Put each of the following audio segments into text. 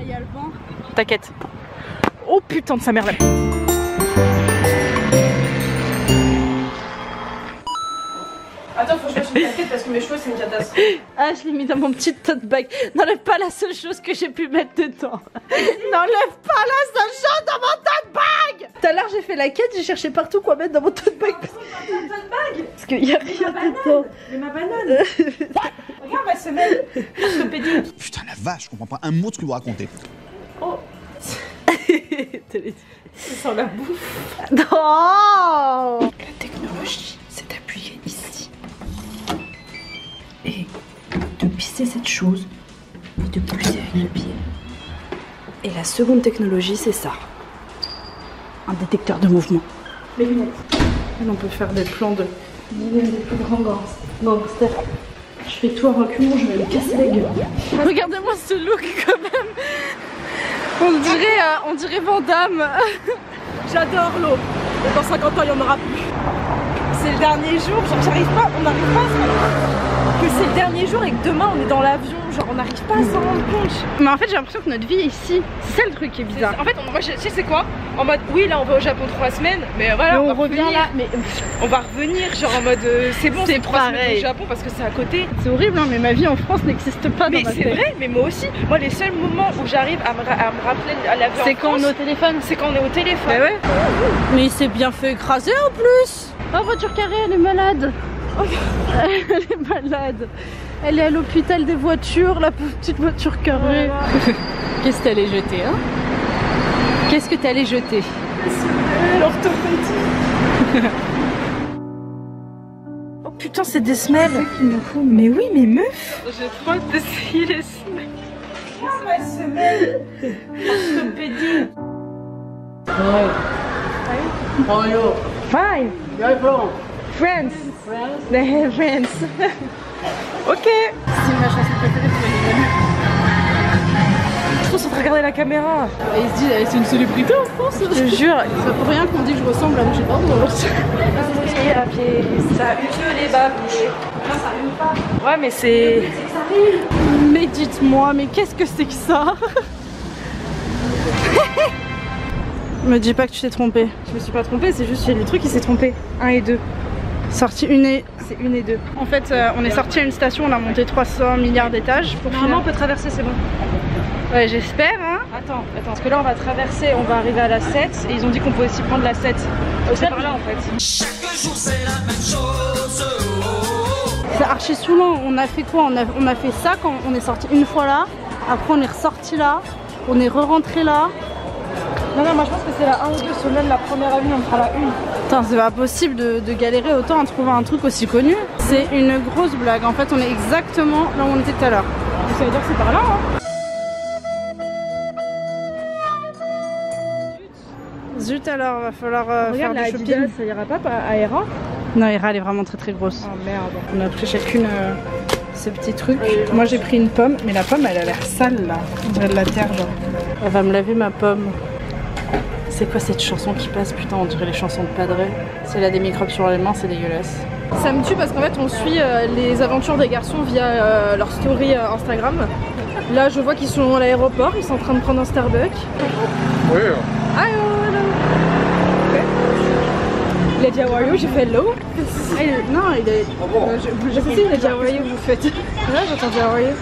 il y a le vent. T'inquiète. Oh putain de sa mère là. Attends, faut que je fasse une casquette parce que mes cheveux c'est une catastrophe. Ah, je l'ai mis dans mon petit tote bag. N'enlève pas la seule chose que j'ai pu mettre dedans. N'enlève pas la seule chose dans mon tote bag. Tout à l'heure j'ai fait la quête, j'ai cherché partout quoi mettre dans mon tote bag. Parce qu'il y a rien dedans. Mais ma banane. Regarde ma semelle. Putain la vache, je comprends pas un mot de ce que vous racontez. Oh. C'est sans la bouffe. Non. La technologie, c'est d'appuyer ici. Et de pisser cette chose. Et de pousser avec le pied. Et la seconde technologie, c'est ça. Un détecteur de mouvement. Les lunettes. On peut faire des plans de des plus grands gangsters. Je fais tout en reculant, je vais me casser la gueule. Regardez-moi ce look quand même. On dirait Van Damme. J'adore l'eau. Et dans 50 ans, il n'y en aura plus. C'est le dernier jour, j'arrive pas, on n'arrive pas à se rendre compte que c'est le dernier jour et que demain on est dans l'avion, genre on n'arrive pas à s'en rendre compte. Mais en fait j'ai l'impression que notre vie est ici. C'est ça le truc qui est bizarre. En fait, moi je sais c'est quoi? En mode oui là on va au Japon 3 semaines, mais voilà mais on revient là. Mais on va revenir genre en mode c'est bon, c'est 3 semaines au Japon parce que c'est à côté. C'est horrible hein, mais ma vie en France n'existe pas. Mais c'est vrai, mais moi aussi. Moi les seuls moments où j'arrive à me rappeler à l'avion c'est quand on est au téléphone. C'est quand on est au téléphone. Mais ouais. Mais il s'est bien fait écraser en plus. Oh voiture carrée, elle est malade. Elle est malade. Elle est à l'hôpital des voitures, la petite voiture carrée. Qu'est-ce que t'allais jeter hein? Qu'est-ce que t'allais jeter? L'orthopédie. Oh putain c'est des semelles. C'est ça qu'il nous faut. Mais oui mais meuf. J'ai trop hâte d'essayer les semelles. Oh ma semelle. Orthopédie. Bonjour. Fine. France. They have France. Ok. C'est ma chanson préférée pour les jeunes. Je pense qu'on va regarder la caméra. Et ils se disent, c'est une célébrité en France. Je te jure. C'est pour rien qu'on dit que je ressemble à Brigitte Bardot. Pied à pied, ça une les babiers. Non, ça rime pas. Ouais, mais c'est. Mais dites-moi, mais qu'est-ce que c'est que ça? Me dis pas que tu t'es trompé. Je me suis pas trompée, c'est juste le truc qui s'est trompé. 1 et 2. Sorti une et... C'est 1 et 2. En fait, on est sorti à une station, on a monté 300 milliards d'étages. Pour Normalement, on peut traverser, c'est bon. Ouais, j'espère, hein. Attends, parce que là, on va traverser, on va arriver à la 7. Et ils ont dit qu'on pouvait aussi prendre la 7. C'est par là, en fait. Chaque jour, c'est la même chose. C'est archi saoulant. On a fait quoi? On a fait ça quand on est sorti une fois là. Après, on est ressorti là. On est re-rentré là. Non, moi je pense que c'est la 1 ou 2 semaines, la première avenue, on fera la 1. Putain, c'est pas possible de galérer autant à trouver un truc aussi connu. C'est une grosse blague. En fait, on est exactement là où on était tout à l'heure. Ça veut dire que c'est par là, hein. Zut alors, va falloir faire du shopping. Adidas, ça ira pas à Hera? Non, Hera, elle est vraiment très très grosse. Oh merde. On a pris chacune ces petits trucs. Moi j'ai pris une pomme, mais la pomme elle a l'air sale là. On dirait de la terre genre. Elle va me laver ma pomme. C'est quoi cette chanson qui passe? Putain, on dirait les chansons de Padre. Si elle a des microbes sur les mains, c'est dégueulasse. Ça me tue parce qu'en fait on suit les aventures des garçons via leur story Instagram. Là je vois qu'ils sont à l'aéroport, ils sont en train de prendre un Starbucks. Oui. Hello, hello. Okay. Il a dit how are you, j'ai fait hello. Non, il est... Je sais, il a dit how are you, vous faites. Là j'ai entendu how are you.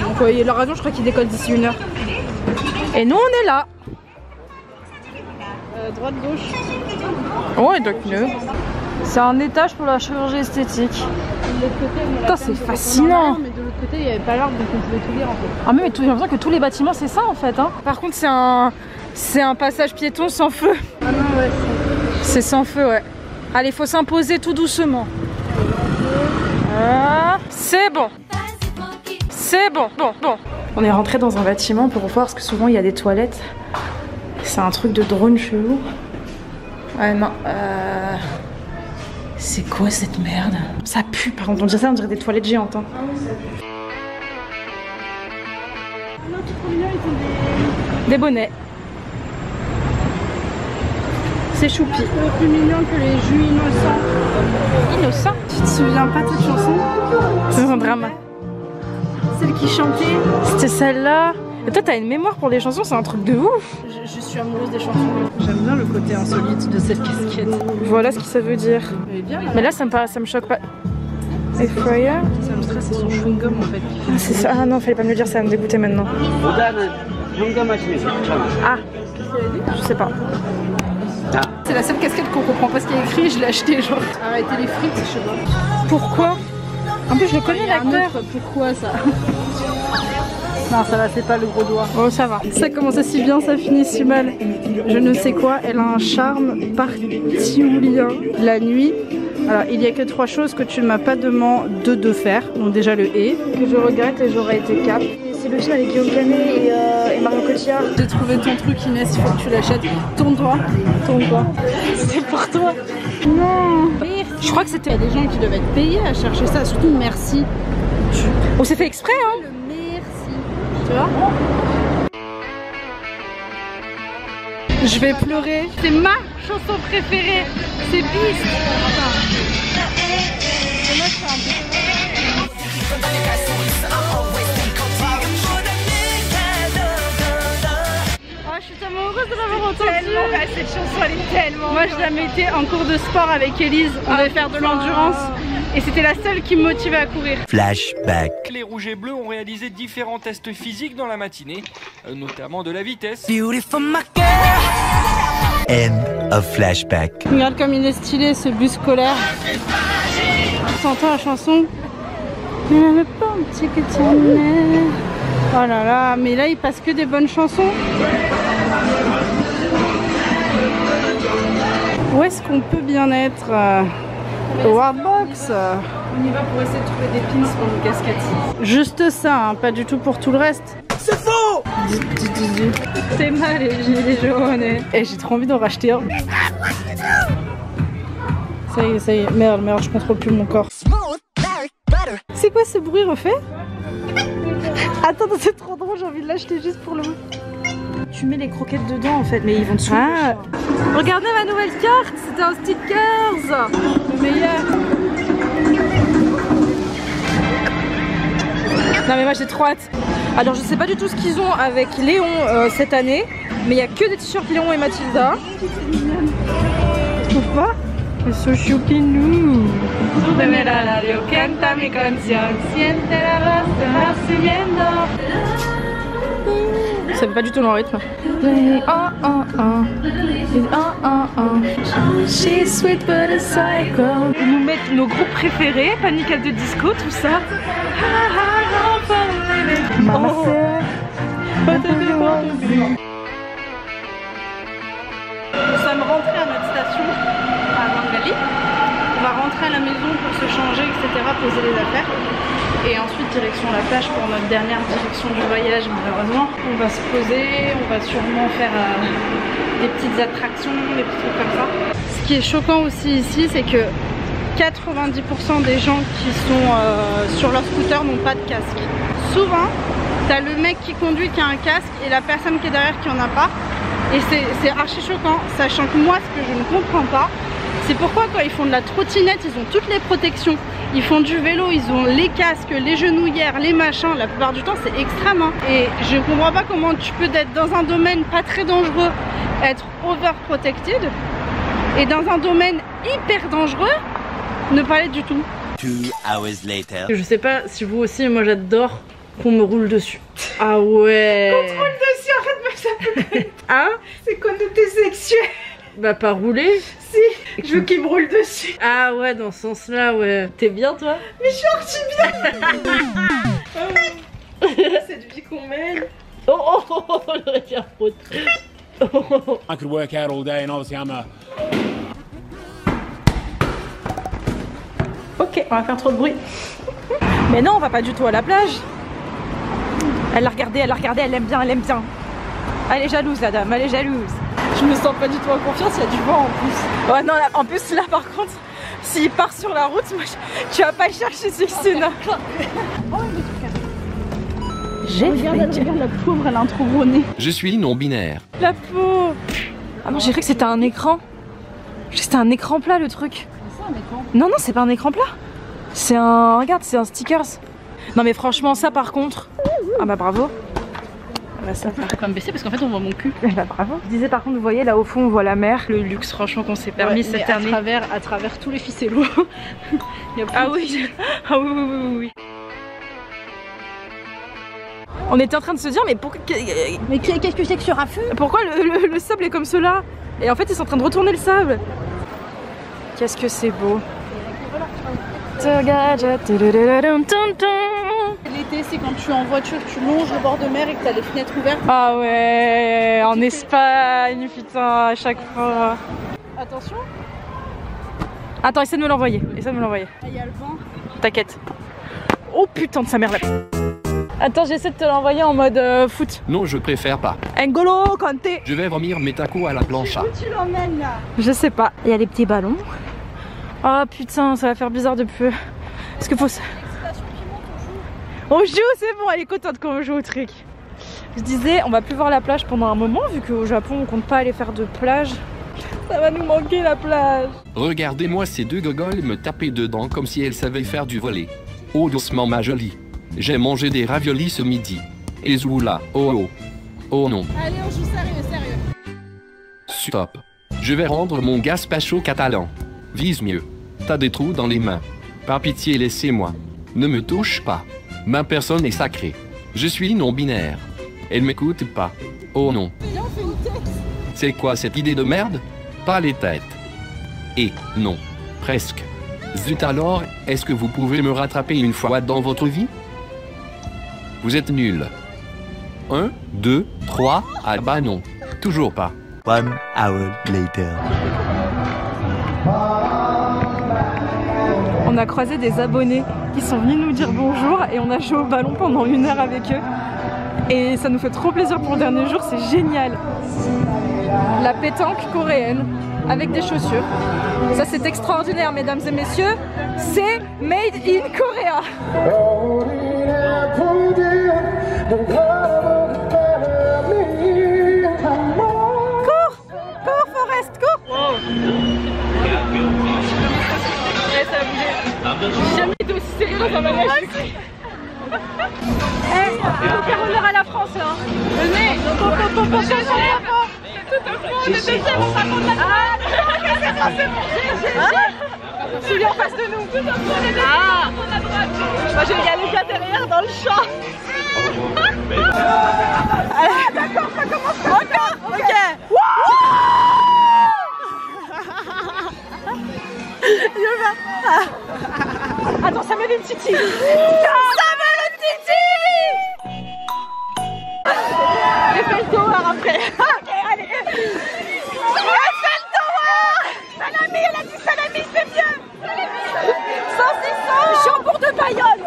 Donc leur avion je crois qu'il décolle d'ici 1 heure. Et nous on est là. Droite, gauche. Oh, donc nous. C'est un étage pour la chirurgie esthétique. Putain, c'est fascinant. Mais de l'autre côté, il n'y avait pas l'arbre, donc on pouvait tout lire en fait. Ah mais j'ai l'impression que tous les bâtiments c'est ça en fait. Hein. Par contre c'est un passage piéton sans feu. Ah non, ouais. C'est sans feu, ouais. Allez, faut s'imposer tout doucement. Ah, c'est bon. C'est bon, bon. On est rentré dans un bâtiment pour voir parce que souvent il y a des toilettes. C'est un truc de drone chelou. Ouais, non. C'est quoi cette merde? Ça pue, par contre. On dirait ça, on dirait des toilettes géantes. Hein. Ah oui, ça pue. Non, c'est trop mignon, ils ont des bonnets. C'est choupi. C'est plus mignon que les jus innocents. Innocent? Tu te souviens pas de cette chanson? C'est un drama. Celle qui chantait. C'était celle-là. Et toi t'as une mémoire pour les chansons, c'est un truc de ouf. Je suis amoureuse des chansons. J'aime bien le côté insolite de cette casquette. Voilà ce que ça veut dire. Elle est bien, Mais là ça me choque pas. Airfryer. Ça me stresse, c'est son chewing-gum en fait. Ah, c'est ça. Ah non, fallait pas me le dire, ça va me dégoûter maintenant. Ah, je sais pas. C'est la seule casquette qu'on comprend pas ce qu'il y a écrit, je l'ai acheté genre. Arrêtez les frites, je sais pas. Pourquoi? En plus je le connais l'acteur. Pourquoi ça? Non, ça va, c'est pas le gros doigt. Oh, ça va. Ça commençait si bien, ça finit si mal. Je ne sais quoi, elle a un charme particulier. La nuit, alors il y a que 3 choses que tu ne m'as pas demandé de faire. Donc déjà le et. Que je regrette et j'aurais été cap. C'est le film avec Guillaume Canet et Marion Cotillard. J'ai trouvé ton truc Inès, il faut que tu l'achètes. Tourne-toi. Tourne-toi. C'est pour toi. Non. Je crois que c'était... Il y a des gens qui doivent être payés à chercher ça, surtout merci. On s'est fait exprès hein. Le merci. Tu vois? Je vais pleurer. C'est ma chanson préférée. C'est Beast. Attends. Et moi, je fais un peu... Oh, je suis tellement heureuse de l'avoir entendue. Cette chanson elle est tellement... Moi, je la mettais en cours de sport avec Elise. On devait faire de l'endurance. Et c'était la seule qui me motivait à courir. Flashback. Les Rouges et Bleus ont réalisé différents tests physiques dans la matinée, notamment de la vitesse. End of flashback. Regarde comme il est stylé ce bus scolaire. T'entends la chanson? Le petit que tu mets. Oh là là, mais là il passe que des bonnes chansons. Où est-ce qu'on peut bien être? Au Warbox. On y va pour essayer de trouver des pins pour nos casquettes. Juste ça, hein, pas du tout pour tout le reste. C'est faux! C'est mal les gilets jaunes. Et j'ai trop envie d'en racheter un. Ça y est, merde, je contrôle plus mon corps. C'est quoi ce bruit refait? Attends, c'est trop drôle, j'ai envie de l'acheter juste pour le... Tu mets les croquettes dedans en fait, mais ils vont dessus. Ah, regardez ma nouvelle carte, c'était un stickers. Le meilleur. Non mais moi j'ai trop hâte. Alors je sais pas du tout ce qu'ils ont avec Léon cette année, mais il y a que des t-shirts Léon et Mathilda. Tu trouves pas? C'est so choupinou. Ça fait pas du tout mon rythme. She's sweet but a psycho. Ils nous mettent nos groupes préférés, Panic! At the Disco, tout ça. Mama Nous sommes rentrés à notre station à Mangali. On va rentrer à la maison pour se changer, etc., poser les affaires. Et ensuite direction la plage pour notre dernière direction du voyage malheureusement. On va se poser, on va sûrement faire des petites attractions, des petits trucs comme ça. Ce qui est choquant aussi ici, c'est que 90% des gens qui sont sur leur scooter n'ont pas de casque. Souvent, t'as le mec qui conduit qui a un casque et la personne qui est derrière qui en a pas. Et c'est archi choquant, sachant que moi, ce que je ne comprends pas, c'est pourquoi quand ils font de la trottinette, ils ont toutes les protections. Ils font du vélo, ils ont les casques, les genouillères, les machins. La plupart du temps, c'est extrême. Hein. Et je ne comprends pas comment tu peux être dans un domaine pas très dangereux, être overprotected, et dans un domaine hyper dangereux, ne pas l'être du tout. 2 hours later. Je sais pas si vous aussi, moi j'adore qu'on me roule dessus. Ah ouais. Qu'on te roule dessus, arrête-moi ça peut. Hein? C'est connoté sexuel. Bah pas rouler. Si, je veux qu'il me roule dessus. Ah ouais, dans ce sens-là, ouais. T'es bien toi? Mais je suis archi bien. Cette vie qu'on mène. Oh le retire faute. I could work out all day and obviously I'm a... Ok, on va faire trop de bruit. Mais non, on va pas du tout à la plage. Elle l'a regardé, elle aime bien, elle aime bien. Elle est jalouse la dame, elle est jalouse. Je me sens pas du tout en confiance, il y a du vent en plus. Ouais non, là, en plus là par contre, s'il part sur la route, moi, tu vas pas le chercher ce Xena. Regarde la pauvre, elle a un trou gros nez. Je suis non-binaire. La pauvre. Ah non, j'ai cru que c'était un écran. J'ai cru que c'était un écran plat le truc. C'est un écran. Non, non, c'est pas un écran plat. C'est un... Regarde, c'est un stickers. Non mais franchement ça par contre... Ah bah bravo. Bah ça va. Faut quand même baisser parce qu'en fait on voit mon cul. Bah bravo. Je disais par contre, vous voyez là au fond on voit la mer. Le luxe franchement qu'on s'est permis cette année. À travers tous les ficellos. Ah oui. Ah oui, oui, oui, oui. On était en train de se dire mais pourquoi qu'est-ce que c'est que ce raffut? pourquoi le sable est comme cela? Et en fait ils sont en train de retourner le sable. Qu'est-ce que c'est beau. L'été c'est quand tu es en voiture, tu longes le bord de mer et que tu as les fenêtres ouvertes. Ah ouais, en Espagne, putain, à chaque fois. Attention. Attends, essaie de me l'envoyer. Il y a le vent. T'inquiète. Oh putain de sa mère là. Attends, j'essaie de te l'envoyer en mode foot. Non, je préfère pas. N'Golo Kanté. Je vais vomir mes tacos à la plancha. Où tu l'emmènes là? Je sais pas. Il y a les petits ballons. Oh putain, ça va faire bizarre de peu. Est-ce que faut ça? On joue, c'est bon, elle est contente qu'on joue au truc. Je disais, on va plus voir la plage pendant un moment, vu qu'au Japon on compte pas aller faire de plage. Ça va nous manquer la plage. Regardez-moi ces deux gogoles me taper dedans comme si elles savaient faire du volley. Oh doucement ma jolie. J'ai mangé des raviolis ce midi. Et zoula, oh oh. Oh non. Allez, on joue sérieux. Stop. Je vais rendre mon gazpacho catalan. Vise mieux. T'as des trous dans les mains. Par pitié, laissez-moi. Ne me touche pas. Ma personne est sacrée. Je suis non-binaire. Elle m'écoute pas. Oh non. C'est quoi cette idée de merde? Pas les têtes. Et non. Presque. Zut alors, est-ce que vous pouvez me rattraper une fois dans votre vie? Vous êtes nuls. 1, 2, 3, ah bah non. Toujours pas. 1 hour later. On a croisé des abonnés qui sont venus nous dire bonjour et on a joué au ballon pendant 1 heure avec eux. Et ça nous fait trop plaisir pour le dernier jour, c'est génial. La pétanque coréenne avec des chaussures. Ça c'est extraordinaire mesdames et messieurs, c'est made in Korea. Cours, Forest, cours. Wow. Ouais, ça a bougé. J'ai jamais été aussi sérieux dans un manège. Il faut faire honneur à la France là. Venez. Celui en face de nous. Ah. Moi je vais y aller bien derrière dans le champ. Ah d'accord, ça commence comme ça. Ok. Attends, ça met une titi. Ça met une titi. Eiffel Tower après. Ok, allez. Eiffel Tower. Salami, elle a dit salami, c'est bien. 100-600. Chambour de Bayonne.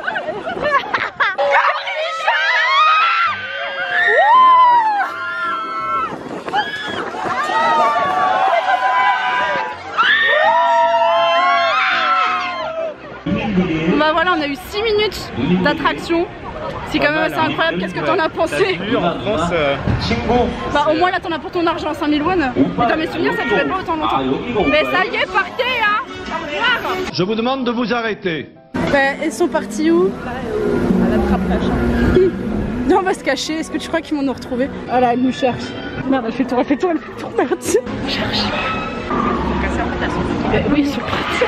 Bah voilà, on a eu 6 minutes d'attraction. C'est quand même assez incroyable. Qu'est-ce que t'en as pensé? Bah au moins là t'en as pour ton argent, 5000 won. Et dans mes souvenirs ça durait pas autant longtemps. Mais ça y est, partez hein. Au revoir. Je vous demande de vous arrêter. Bah ils sont partis où? À l'attrape-plage. On va se cacher, est-ce que tu crois qu'ils vont nous retrouver? Ah là, elle nous cherche. Merde, elle fait tour, merde. Cherche. Oui, ils sont partis.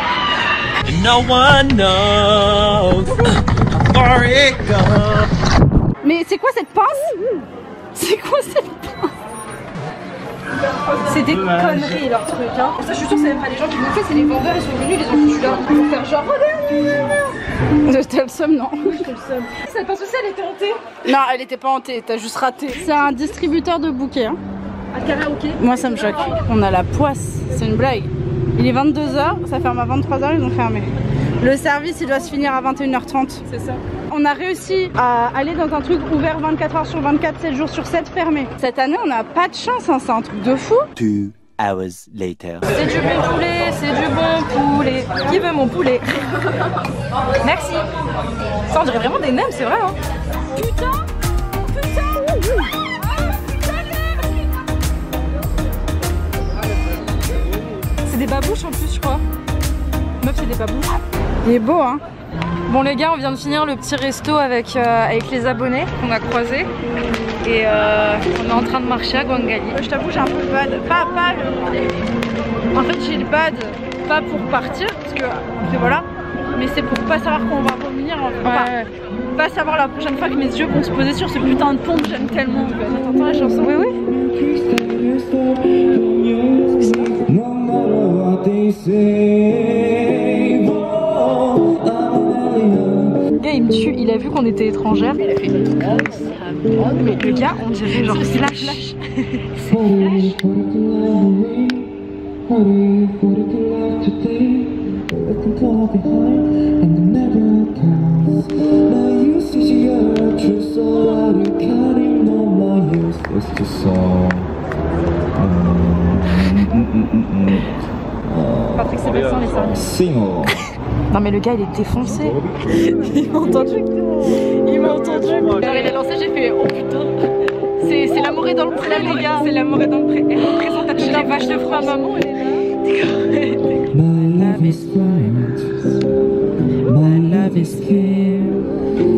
No one knows where it goes. Mais c'est quoi cette pince? C'est quoi cette pince? C'est des conneries leur truc hein. Ça je suis sûre que c'est même pas les gens qui l'ont fait, c'est les vendeurs, ils sont venus, ils les ont foutus là pour faire genre T'as le seum, non? Oui, j'ai le seum. Cette pince aussi elle était hantée? Non, elle était pas hantée, t'as juste raté. C'est un distributeur de bouquets hein. À karaoké. Moi ça me choque. On a la poisse, c'est une blague. Il est 22h, ça ferme à 23h, ils ont fermé. Le service il doit se finir à 21h30. C'est ça. On a réussi à aller dans un truc ouvert 24h sur 24, 7 jours sur 7 fermé. Cette année on n'a pas de chance, hein, c'est un truc de fou. 2 hours later. C'est du bon poulet, c'est du bon poulet. Qui veut mon poulet? Merci. Ça on dirait vraiment des nems, c'est vrai hein. Putain. C'est des babouches en plus je crois. Meuf c'est des babouches. Il est beau hein. Bon les gars, on vient de finir le petit resto avec les abonnés qu'on a croisés. Et on est en train de marcher à Gwangali. Je t'avoue, j'ai un peu le bad. En fait, j'ai le bad, pas pour partir, parce que voilà, mais c'est pour pas savoir quand on va revenir. Enfin, pas savoir la prochaine fois que mes yeux vont se poser sur ce putain de pont que j'aime tellement. T'entends la chanson? Oui, oui. Le gars il me tue, il a vu qu'on était étrangères. Il a fait mais le gars on dirait genre Slash. Patrick Sébastien les services. Non mais le gars il est défoncé. Il m'a entendu. Il m'a entendu. Genre il a lancé, j'ai fait oh putain. C'est l'amour est dans le pré les gars. C'est l'amour est dans le pré. Elle représente toutes les vaches de France. Maman elle est là. My love is here.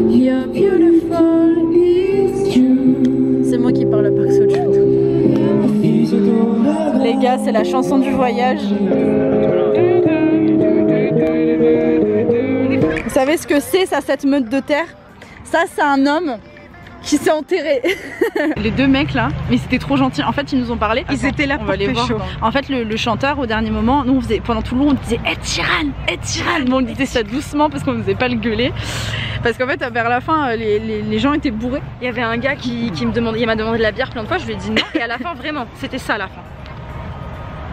You're beautiful, it's true. C'est moi qui parle à Park Seo-joon. Les gars, c'est la chanson du voyage. Vous savez ce que c'est ça, cette meute de terre? Ça, c'est un homme qui s'est enterré. Les deux mecs là, mais c'était trop gentil. En fait, ils nous ont parlé. Ils étaient là pour pécho. En fait, le chanteur, au dernier moment, nous on faisait pendant tout le long, on disait Ed Sheeran, Ed Sheeran. Bon, on disait ça doucement parce qu'on ne faisait pas le gueuler. Parce qu'en fait, vers la fin, les gens étaient bourrés. Il y avait un gars qui me demandait, il m'a demandé de la bière plein de fois. Je lui ai dit non. Et à la fin, vraiment, c'était ça à la fin.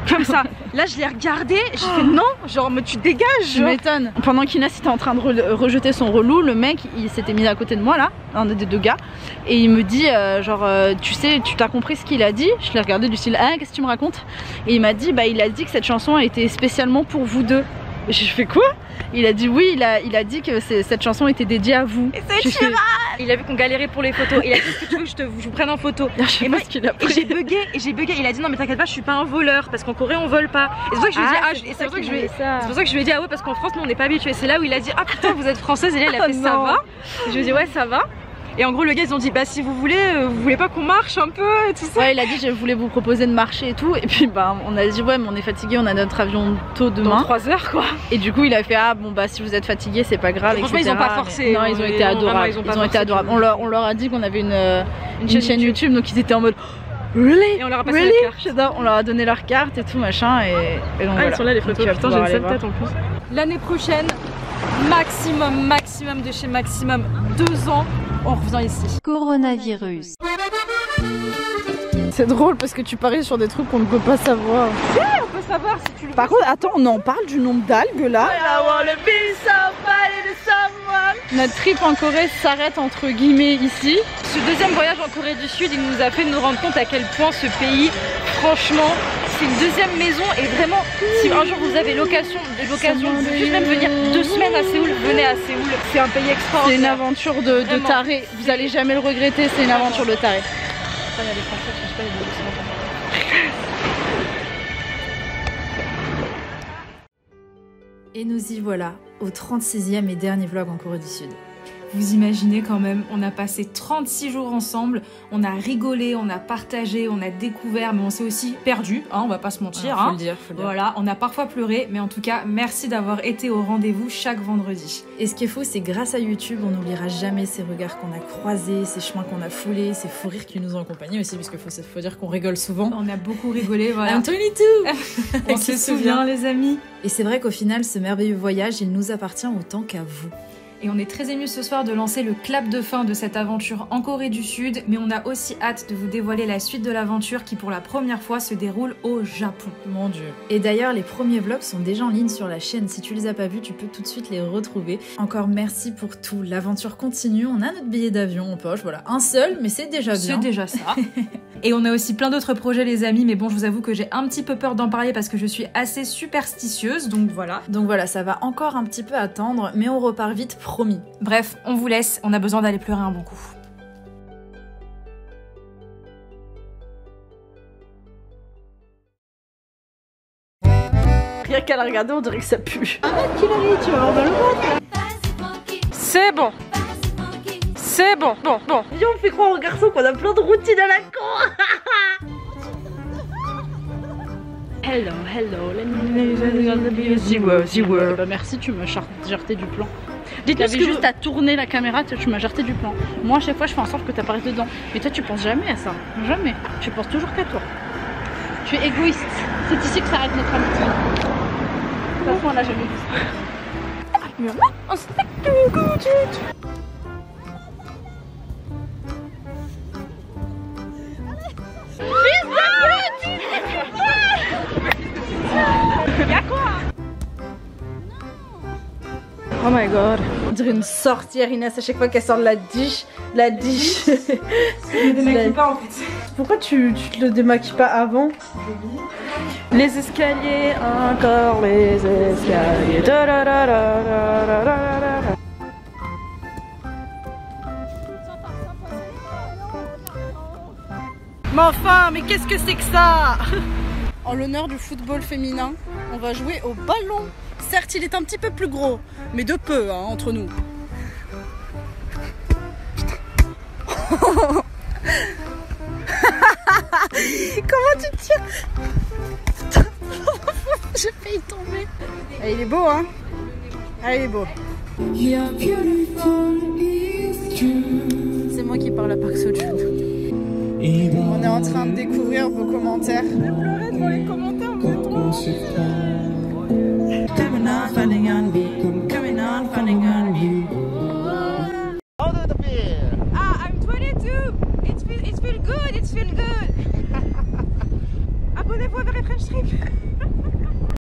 Comme ça. Là, je l'ai regardé, j'ai fait non, genre, mais tu dégages. Je m'étonne. Pendant qu'Inès était en train de rejeter son relou, le mec, il s'était mis à côté de moi là, un des deux gars, et il me dit tu sais, tu t'as compris ce qu'il a dit? Je l'ai regardé du style, ah, qu'est-ce que tu me racontes? Et il m'a dit, bah, il a dit que cette chanson a été spécialement pour vous deux. J'ai fait quoi? Il a dit oui, il a dit que cette chanson était dédiée à vous. Et c'est Sheeran. Il a vu qu'on galérait pour les photos. Il a dit est-ce que tu veux que je vous prenne en photo? Et moi j'ai bugué, il a dit non mais t'inquiète pas, je suis pas un voleur parce qu'en Corée on vole pas. Et c'est pour ça que je lui ai dit c'est pour ça que je lui ai dit ah ouais parce qu'en France nous on n'est pas habitués. C'est là où il a dit ah putain vous êtes française et là il a fait ça va. Et je lui ai dit ouais ça va. Et en gros le gars ils ont dit bah si vous voulez pas qu'on marche un peu et tout ça. Ouais il a dit je voulais vous proposer de marcher et tout. Et puis bah on a dit ouais mais on est fatigué, on a notre avion tôt demain. Dans 3 heures quoi. Et du coup il a fait ah bon bah si vous êtes fatigué c'est pas grave. Franchement ils ont pas forcé. Non ils ont été adorables. Ils ont été adorables. On leur a dit qu'on avait une chaîne YouTube donc ils étaient en mode really? Et on leur a passé leur carte. J'adore, on leur a donné leur carte et tout machin et donc voilà. Ils sont là les photos, putain j'ai une sale tête en plus. L'année prochaine, maximum de chez Maximum 2 ans, on revient ici. Coronavirus. C'est drôle parce que tu paries sur des trucs qu'on ne peut pas savoir. Oui, on peut savoir si tu le. Par contre, attends, on en parle du nombre d'algues là. Notre trip en Corée s'arrête entre guillemets ici. Ce deuxième voyage en Corée du Sud, il nous a fait nous rendre compte à quel point ce pays, franchement, c'est une deuxième maison et vraiment, si un jour vous avez l'occasion de juste même venir 2 semaines à Séoul, venez à Séoul. C'est un pays extraordinaire. C'est une aventure de taré. Vous allez jamais le regretter. C'est une aventure de taré. Et nous y voilà, au 36e et dernier vlog en Corée du Sud. Vous imaginez quand même, on a passé 36 jours ensemble, on a rigolé, on a partagé, on a découvert, mais on s'est aussi perdu, hein, on va pas se mentir. Faut le dire. Voilà, on a parfois pleuré, mais en tout cas, merci d'avoir été au rendez-vous chaque vendredi. Et ce qui est fou, c'est grâce à YouTube, on n'oubliera jamais ces regards qu'on a croisés, ces chemins qu'on a foulés, ces fous rires qui nous ont accompagnés aussi, parce qu'il faut dire qu'on rigole souvent. On a beaucoup rigolé, voilà. I'm 22 On se souvient, les amis. Et c'est vrai qu'au final, ce merveilleux voyage, il nous appartient autant qu'à vous. Et on est très émus ce soir de lancer le clap de fin de cette aventure en Corée du Sud, mais on a aussi hâte de vous dévoiler la suite de l'aventure qui pour la première fois se déroule au Japon. Mon Dieu. Et d'ailleurs, les premiers vlogs sont déjà en ligne sur la chaîne. Si tu les as pas vus, tu peux tout de suite les retrouver. Encore merci pour tout. L'aventure continue. On a notre billet d'avion en poche. Voilà, un seul, mais c'est déjà bien. C'est déjà ça. Et on a aussi plein d'autres projets les amis, mais bon je vous avoue que j'ai un petit peu peur d'en parler parce que je suis assez superstitieuse, donc voilà. Donc voilà, ça va encore un petit peu attendre, mais on repart vite, promis. Bref, on vous laisse, on a besoin d'aller pleurer un bon coup. Rien qu'à la regarder, on dirait que ça pue. Arrête, tu vas avoir dans le ventre. C'est bon. C'est bon, bon. Viens, on fait croire aux garçons qu'on a plein de routines à la con. Hello, bah merci, tu m'as jarté du plan. T'avais juste à tourner la caméra, tu m'as jarté du plan. Moi, à chaque fois, je fais en sorte que t'apparaisses dedans. Mais toi, tu penses jamais à ça. Jamais. Tu penses toujours qu'à toi. Tu es égoïste. C'est ici que s'arrête notre amitié. De toute façon, on l'a jamais vu ça. Oh my god. On dirait une sorcière, Inès, à chaque fois qu'elle sort de la dish. La dish. Je ne démaquille pas en fait. Pourquoi tu te le démaquilles pas avant? Les escaliers, encore les escaliers. Mais enfin, mais qu'est-ce que c'est que ça? En l'honneur du football féminin, on va jouer au ballon. Certes, il est un petit peu plus gros, mais de peu, hein, entre nous. Comment tu tires? J'ai failli tomber. Ah, il est beau, hein? Ah, il est beau. C'est moi qui parle à Park Seo-joon. On est en train de découvrir vos commentaires. Je vais pleurer devant les commentaires, vous êtes trop...